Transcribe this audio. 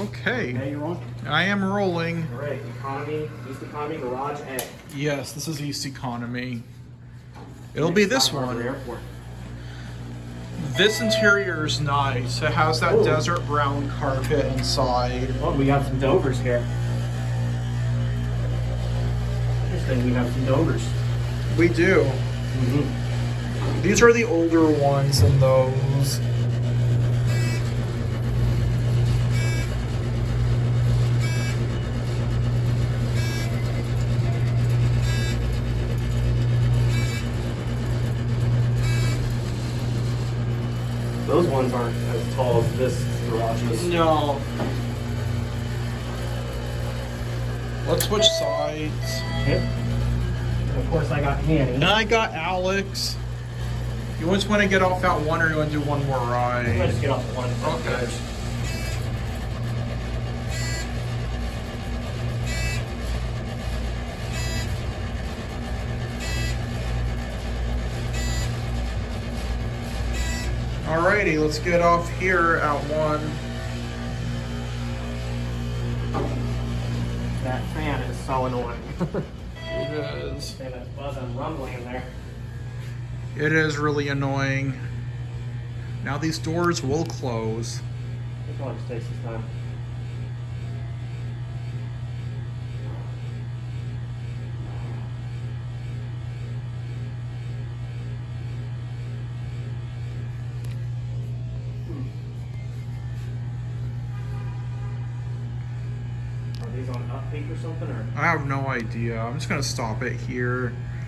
Okay. Okay, you're on. I am rolling. All right, economy, East Economy, Garage A. Yes, this is East Economy. It'll be this one. Airport. This interior is nice. It has that Ooh. desert brown carpet inside. Oh, we got some Dovers here. Interesting, we have some Dovers. We do. Mm-hmm. These are the older ones than those. Those ones aren't as tall as this garage is. No. Let's switch sides. Yep. And of course, I got Hanny. And I got Alex. You just want to get off that one, or you want to do one more ride? Let's get off one. Okay. Alrighty, let's get off here at one. That fan is so annoying. It is. And that buzz and rumbling in there. It is really annoying. Now these doors will close. It probably just takes some time. Are these on upbeat or something? Or? I have no idea. I'm just gonna stop it here.